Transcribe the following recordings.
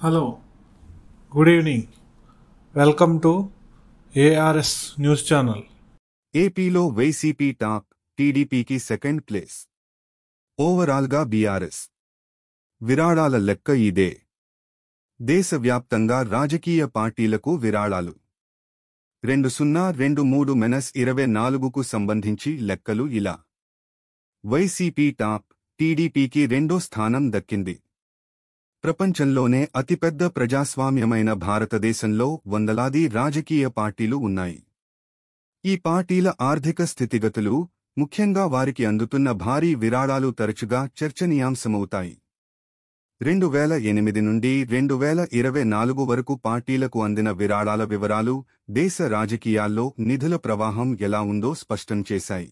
Hello, good evening. Welcome to ARS News Channel. ఏపీలో YCP top, టీడీపీకి second place. ఓవరాల్గా BRS విరాళాల లెక్క ఇదే. దేశవ్యాప్తంగా రాజకీయ పార్టీలకు విరాళాలు 2023-24కు సంబంధించి లెక్కలు ఇలా. వైసీపీ టాప్, టీడీపీకి రెండో స్థానం దక్కింది. ప్రపంచంలోనే అతిపెద్ద ప్రజాస్వామ్యమైన భారతదేశంలో వందలాది రాజకీయ పార్టీలు ఉన్నాయి. ఈ పార్టీల ఆర్థిక స్థితిగతులు, ముఖ్యంగా వారికి అందుతున్న భారీ విరాళాలు తరచుగా చర్చనీయాంశమవుతాయి. 2008 నుండి 2024 వరకు పార్టీలకు అందిన విరాళాల వివరాలు దేశ రాజకీయాల్లో నిధుల ప్రవాహం ఎలా ఉందో స్పష్టం చేశాయి.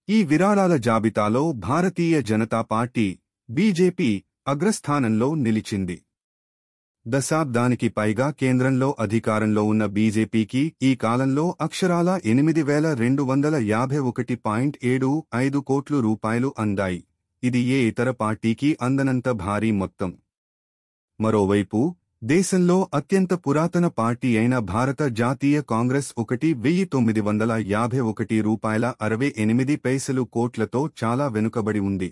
ఈ విరాళాల జాబితాలో భారతీయ జనతా పార్టీ, బీజేపీ అగ్రస్థానంలో నిలిచింది. దశాబ్దానికి పైగా కేంద్రంలో అధికారంలో ఉన్న బీజేపీకి ఈ కాలంలో అక్షరాలా 8,251.75 కోట్ల రూపాయలు అందాయి. ఇది ఏ ఇతర పార్టీకి అందనంత భారీ మొత్తం. మరోవైపు దేశంలో అత్యంత పురాతన పార్టీ అయిన భారత జాతీయ కాంగ్రెస్ 1,951.68 కోట్లతో చాలా వెనుకబడి ఉంది.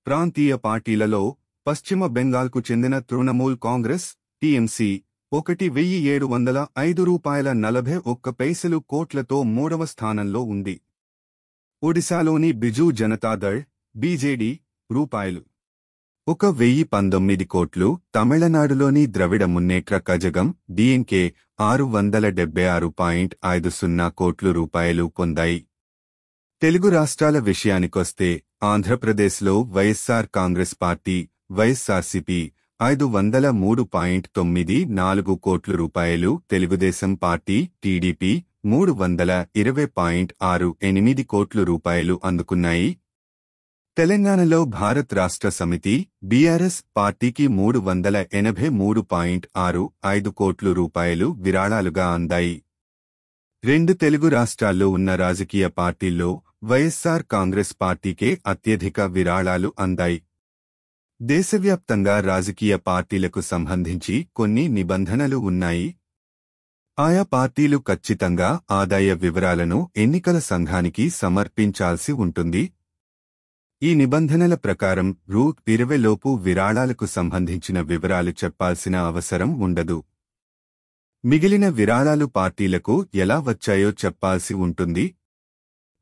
ప్రాంతీయ పార్టీలలో పశ్చిమ బెంగాల్కు చెందిన తృణమూల్ కాంగ్రెస్, టీఎంసీ 1,705.41 కోట్లతో మూడవ స్థానంలో ఉంది. ఒడిశాలోని బిజూ జనతాదళ్, బీజేడీ రూపాయలు 1,019 కోట్లు, తమిళనాడులోని ద్రవిడ మున్నేట్ర కజగం, డీఎంకే 676.50 కోట్ల రూపాయలు పొందాయి. తెలుగు రాష్ట్రాల విషయానికొస్తే ఆంధ్రప్రదేశ్లో వైఎస్సార్ కాంగ్రెస్ పార్టీ, వైఎస్సార్సీపీ 503.94 కోట్ల రూపాయలు, తెలుగుదేశం పార్టీ, టీడీపీ 320.68 కోట్ల రూపాయలు అందుకున్నాయి. తెలంగాణలో భారత్ రాష్ట్ర సమితి, బీఆర్ఎస్ పార్టీకి 383.65 కోట్ల రూపాయలు విరాళాలుగా అందాయి. రెండు తెలుగు రాష్ట్రాల్లో ఉన్న రాజకీయ పార్టీల్లో వైఎస్సార్ కాంగ్రెస్ పార్టీకే అత్యధిక విరాళాలు అందాయి. దేశవ్యాప్తంగా రాజకీయ పార్టీలకు సంబంధించి కొన్ని నిబంధనలు ఉన్నాయి. ఆయా పార్టీలు ఖచ్చితంగా ఆదాయ వివరాలను ఎన్నికల సంఘానికి సమర్పించాల్సి ఉంటుంది. ఈ నిబంధనల ప్రకారం రూ. 20 లోపు విరాళాలకు సంబంధించిన వివరాలు చెప్పాల్సిన అవసరం ఉండదు. మిగిలిన విరాళాలు పార్టీలకు ఎలా వచ్చాయో చెప్పాల్సి ఉంటుంది.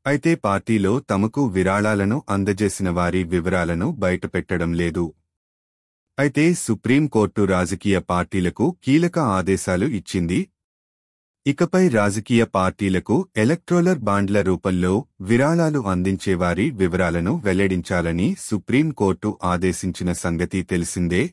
అయితే పార్టీలో తమకు విరాళాలను అందజేసిన వారి వివరాలను బయటపెట్టడం లేదు. అయితే సుప్రీంకోర్టు రాజకీయ పార్టీలకు కీలక ఆదేశాలు ఇచ్చింది. ఇకపై రాజకీయ పార్టీలకు ఎలక్టోరల్ బాండ్ల రూపంలో విరాళాలు అందించేవారి వివరాలను వెల్లడించాలని సుప్రీంకోర్టు ఆదేశించిన సంగతి తెలిసిందే.